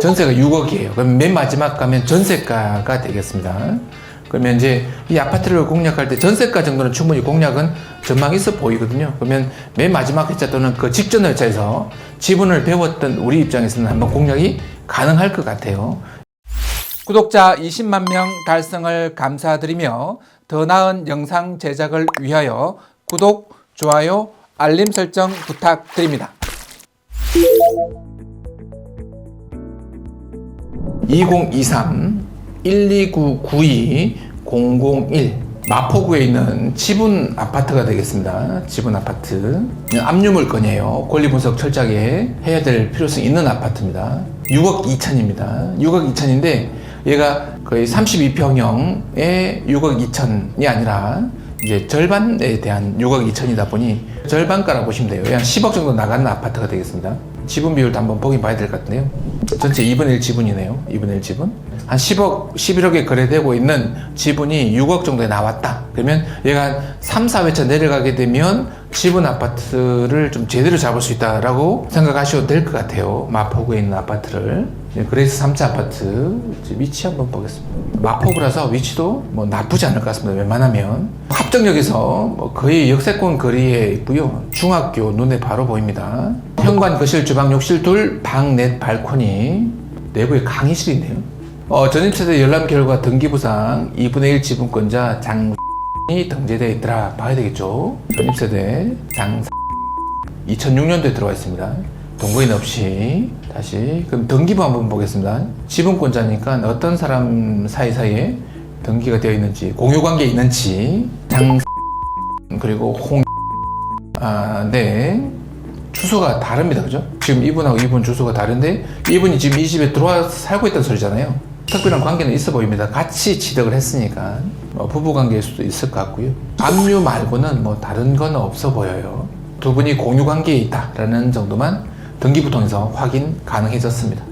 전세가 6억이에요. 그럼 맨 마지막 가면 전세가가 되겠습니다. 그러면 이제 이 아파트를 공략할 때 전세가 정도는 충분히 공략은 전망이 있어 보이거든요. 그러면 맨 마지막 회차 또는 그 직전 회차에서 지분을 배웠던 우리 입장에서는 한번 공략이 가능할 것 같아요. 구독자 20만 명 달성을 감사드리며 더 나은 영상 제작을 위하여 구독, 좋아요, 알림 설정 부탁드립니다. 2023-12992-001 마포구에 있는 지분 아파트가 되겠습니다. 지분 아파트. 압류물건이에요. 권리분석 철저하게 해야 될 필요성이 있는 아파트입니다. 6억 2천입니다. 6억 2천인데 얘가 거의 32평형의 6억 2천이 아니라 이제 절반에 대한 6억 2천이다 보니 절반가라고 보시면 돼요. 한 10억 정도 나가는 아파트가 되겠습니다. 지분 비율도 한번 보긴 봐야 될 것 같은데요. 전체 2분의 1 지분이네요. 2분의 1 지분. 한 10억, 11억에 거래되고 있는 지분이 6억 정도에 나왔다. 그러면 얘가 3, 4회차 내려가게 되면 지분 아파트를 좀 제대로 잡을 수 있다라고 생각하셔도 될 것 같아요. 마포구에 있는 아파트를. 그레이스 3차 아파트 위치 한번 보겠습니다. 마포구라서 위치도 뭐 나쁘지 않을 것 같습니다. 웬만하면 합정역에서 뭐 거의 역세권 거리에 있고요. 중학교 눈에 바로 보입니다. 현관, 거실, 주방, 욕실 둘, 방 넷, 발코니, 내부에 강의실이 있네요. 전입세대 열람 결과 등기부상 2분의 1 지분권자 장이 등재되어 있더라 봐야 되겠죠. 전입세대 장 2006년도에 들어와 있습니다. 동거인 없이. 다시 그럼 등기부 한번 보겠습니다. 지분권자니까 어떤 사람 사이사이에 등기가 되어 있는지, 공유관계에 있는지. 장 그리고 네, 주소가 다릅니다. 그죠? 지금 이분하고 이분 주소가 다른데 이분이 지금 이 집에 들어와서 살고 있다는 소리잖아요. 특별한 관계는 있어 보입니다. 같이 취득을 했으니까 부부 관계일 수도 있을 것 같고요. 압류 말고는 뭐 다른 건 없어 보여요. 두 분이 공유 관계에 있다라는 정도만 등기부 통해서 확인 가능해졌습니다.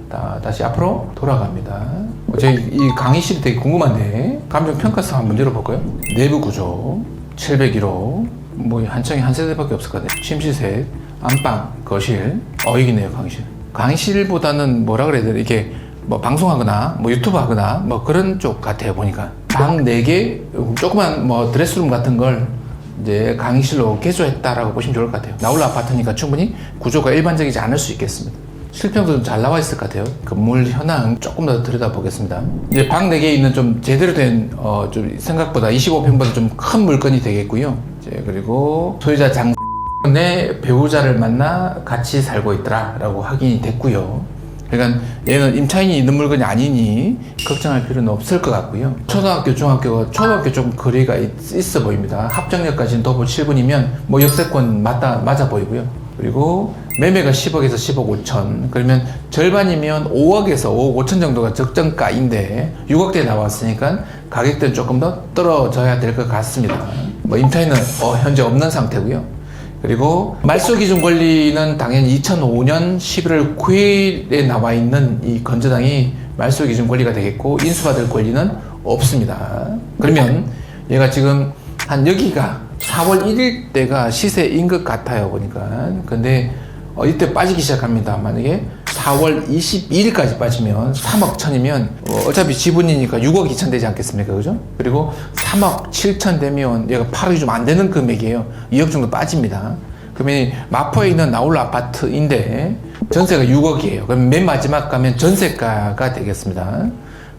다시 앞으로 돌아갑니다. 저희 이 강의실이 되게 궁금한데 감정평가서 한번 열어볼까요? 내부 구조 701호 뭐 한층에 한 세대밖에 없을 것 같아요. 침실셋, 안방, 거실. 여기네요. 강의실보다는 뭐라 그래야 되나, 이게 뭐 방송하거나 뭐 유튜브 하거나 뭐 그런 쪽 같아요. 보니까 방 4개 조그만 뭐 드레스룸 같은 걸 이제 강의실로 개조했다라고 보시면 좋을 것 같아요. 나홀라 아파트니까 충분히 구조가 일반적이지 않을 수 있겠습니다. 실평도 좀 잘 나와 있을 것 같아요. 건물 현황 조금 더 들여다보겠습니다. 이제 방 4개 있는 좀 제대로 된 좀 생각보다 25평보다 좀 큰 물건이 되겠고요. 이제 그리고 소유자 장의 배우자를 만나 같이 살고 있더라라고 확인이 됐고요. 그러니까 얘는 임차인이 있는 물건이 아니니 걱정할 필요는 없을 것 같고요. 초등학교, 중학교가 초등학교 좀 거리가 있어 보입니다. 합정역까지는 도보 7분이면 뭐 역세권 맞아 보이고요. 그리고 매매가 10억에서 10억 5천. 그러면 절반이면 5억에서 5억 5천 정도가 적정가인데 6억대 나왔으니까 가격대는 조금 더 떨어져야 될 것 같습니다. 뭐 임차인은 현재 없는 상태고요. 그리고 말소기준 권리는 당연히 2005년 11월 9일에 나와 있는 이 건저당이 말소기준 권리가 되겠고 인수받을 권리는 없습니다. 그러면 얘가 지금 한 여기가 4월 1일 때가 시세인 것 같아요. 보니까. 근데 이때 빠지기 시작합니다. 만약에 4월 22일까지 빠지면 3억 천이면 어차피 지분이니까 6억 2천 되지 않겠습니까? 그죠? 그리고 3억 7천 되면 얘가 8억이 좀 안 되는 금액이에요. 2억 정도 빠집니다. 그러면 마포에 있는 나홀라 아파트인데 전세가 6억이에요. 그럼 맨 마지막 가면 전세가가 되겠습니다.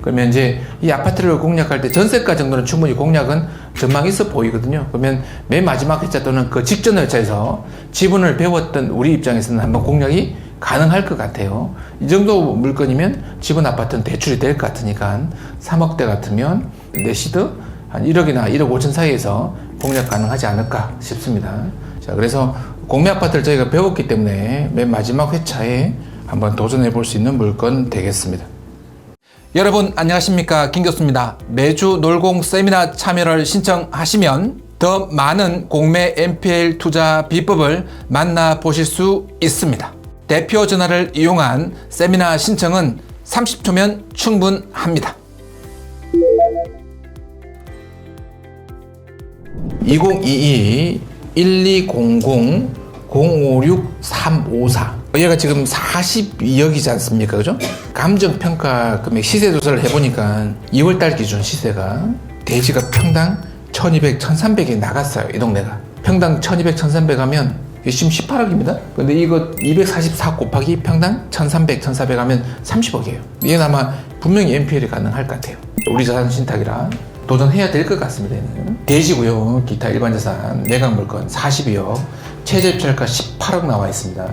그러면 이제 이 아파트를 공략할 때 전세가 정도는 충분히 공략은 전망이 있어 보이거든요. 그러면 맨 마지막 회차 또는 그 직전 회차에서 지분을 배웠던 우리 입장에서는 한번 공략이 가능할 것 같아요. 이 정도 물건이면 지분 아파트는 대출이 될 것 같으니까 3억대 같으면 내시드 한 1억이나 1억 5천 사이에서 공략 가능하지 않을까 싶습니다. 자, 그래서 공매 아파트를 저희가 배웠기 때문에 맨 마지막 회차에 한번 도전해 볼 수 있는 물건 되겠습니다. 여러분 안녕하십니까, 김 교수입니다. 매주 놀공 세미나 참여를 신청하시면 더 많은 공매 NPL 투자 비법을 만나보실 수 있습니다. 대표 전화를 이용한 세미나 신청은 30초면 충분합니다. 2022-1200-056-354. 얘가 지금 42억이지 않습니까? 그죠? 감정평가 금액 시세 조사를 해보니까 2월달 기준 시세가 대지가 평당 1200, 1300이 나갔어요. 이 동네가. 평당 1200, 1300 하면 지금 18억입니다. 근데 이거 244 곱하기 평당 1300, 1400 하면 30억이에요. 이건 아마 분명히 NPL이 가능할 것 같아요. 우리 자산 신탁이라 도전해야 될 것 같습니다. 얘는. 대지고요. 기타 일반 자산 매각 물건 42억, 최저입찰가 18억 나와 있습니다.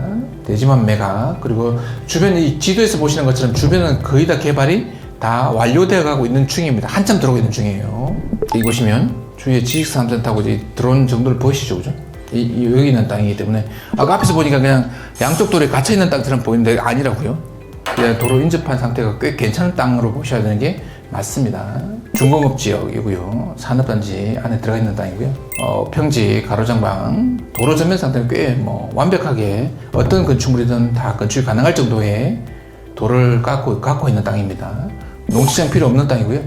대지만 매각. 그리고 주변 이 지도에서 보시는 것처럼 주변은 거의 다 개발이 다 완료되어 가고 있는 중입니다. 한참 들어오고 있는 중이에요. 여기 보시면 주위에 지식산업센터하고 들어온 정도를 보이시죠, 그죠? 여기 있는 땅이기 때문에 아까 앞에서 보니까 그냥 양쪽 도로에 갇혀 있는 땅처럼 보이는데 아니라고요. 그냥 도로 인접한 상태가 꽤 괜찮은 땅으로 보셔야 되는 게 맞습니다. 중공업 지역이고요. 산업단지 안에 들어가 있는 땅이고요. 평지, 가로장방, 도로 전면 상태는 꽤 완벽하게 어떤 건축물이든 다 건축이 가능할 정도의 도를 갖고 있는 땅입니다. 농지장 필요 없는 땅이고요.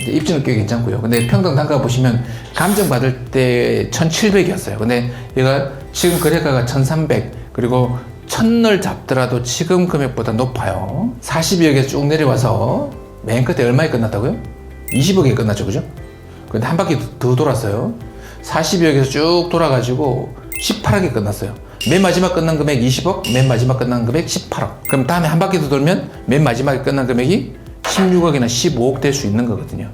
입지는 꽤 괜찮고요. 근데 평당 단가 보시면 감정 받을 때 1700이었어요. 근데 얘가 지금 거래가가 1300 그리고 천을 잡더라도 지금 금액보다 높아요. 42억에서 쭉 내려와서 맨 끝에 얼마에 끝났다고요? 20억에 끝났죠, 그죠? 근데 한 바퀴 더 돌았어요. 42억에서 쭉 돌아가지고 18억에 끝났어요. 맨 마지막 끝난 금액 20억, 맨 마지막 끝난 금액 18억. 그럼 다음에 한 바퀴 더 돌면 맨 마지막에 끝난 금액이 16억이나 15억 될 수 있는 거거든요.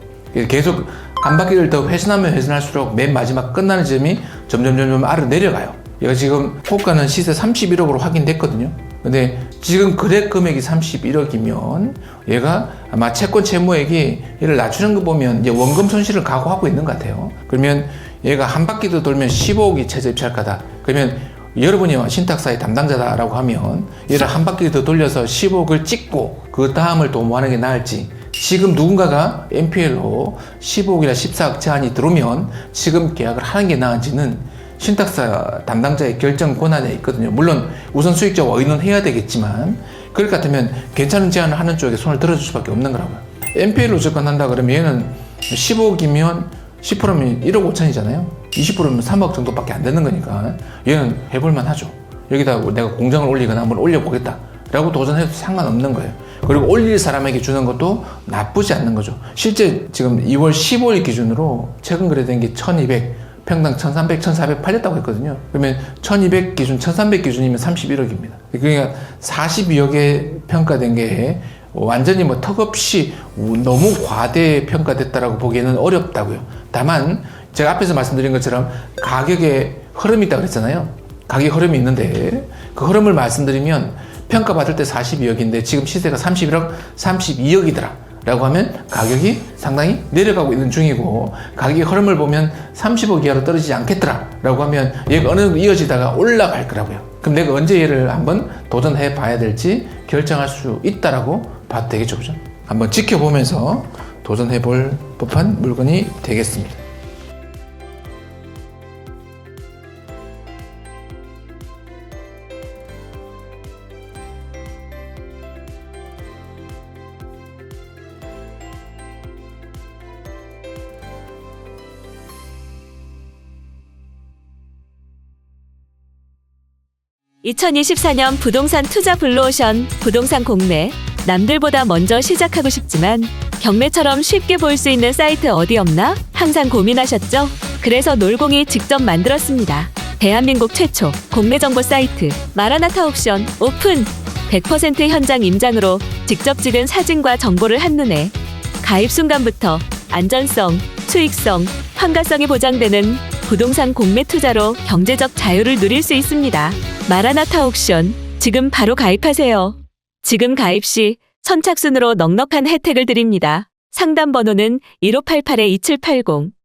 계속 한 바퀴를 더 회전하면 회전할수록 맨 마지막 끝나는 점이 점점 아래로 내려가요. 얘가 지금 호가는 시세 31억으로 확인됐거든요. 근데 지금 거래 금액이 31억이면 얘가 아마 채권 채무액이 얘를 낮추는 거 보면 이제 원금 손실을 각오하고 있는 것 같아요. 그러면 얘가 한 바퀴 더 돌면 15억이 최저 입찰가다. 그러면 여러분이 신탁사의 담당자다라고 하면 얘를 한 바퀴 더 돌려서 15억을 찍고 그 다음을 도모하는 게 나을지, 지금 누군가가 NPL로 15억이나 14억 제한이 들어오면 지금 계약을 하는 게 나은지는 신탁사 담당자의 결정 권한에 있거든요. 물론 우선 수익자와 의논해야 되겠지만 그럴 것 같으면 괜찮은 제안을 하는 쪽에 손을 들어줄 수밖에 없는 거라고요. NPL로 접근한다 그러면 얘는 15억이면 10%면 1억 5천이잖아요. 20%면 3억 정도밖에 안 되는 거니까 얘는 해볼만 하죠. 여기다 내가 공장을 올리거나 한번 올려보겠다 라고 도전해도 상관없는 거예요. 그리고 올릴 사람에게 주는 것도 나쁘지 않는 거죠. 실제 지금 2월 15일 기준으로 최근 거래된 게 1200, 평당 1300, 1400 팔렸다고 했거든요. 그러면 1200 기준, 1300 기준이면 31억입니다. 그러니까 42억에 평가된 게 완전히 턱없이 너무 과대 평가됐다라고 보기에는 어렵다고요. 다만 제가 앞에서 말씀드린 것처럼 가격에 흐름이 있다고 그랬잖아요. 가격 흐름이 있는데 그 흐름을 말씀드리면 평가받을 때 42억인데 지금 시세가 31억, 32억이더라 라고 하면 가격이 상당히 내려가고 있는 중이고, 가격의 흐름을 보면 30억 이하로 떨어지지 않겠더라 라고 하면 얘가 어느 정도 이어지다가 올라갈 거라고요. 그럼 내가 언제 얘를 한번 도전해 봐야 될지 결정할 수 있다라고 봐도 되겠죠, 그죠? 한번 지켜보면서 도전해 볼 법한 물건이 되겠습니다. (2024년) 부동산 투자 블루오션. 부동산 공매. 남들보다 먼저 시작하고 싶지만 경매처럼 쉽게 볼 수 있는 사이트 어디 없나? 항상 고민하셨죠? 그래서 놀공이 직접 만들었습니다. 대한민국 최초 공매 정보 사이트 마라나타 옥션 오픈. 100% 현장 임장으로 직접 찍은 사진과 정보를 한눈에 가입 순간부터 안전성, 수익성, 환가성이 보장되는 부동산 공매 투자로 경제적 자유를 누릴 수 있습니다. 마라나타 옥션, 지금 바로 가입하세요. 지금 가입 시 선착순으로 넉넉한 혜택을 드립니다. 상담 번호는 1588-2780.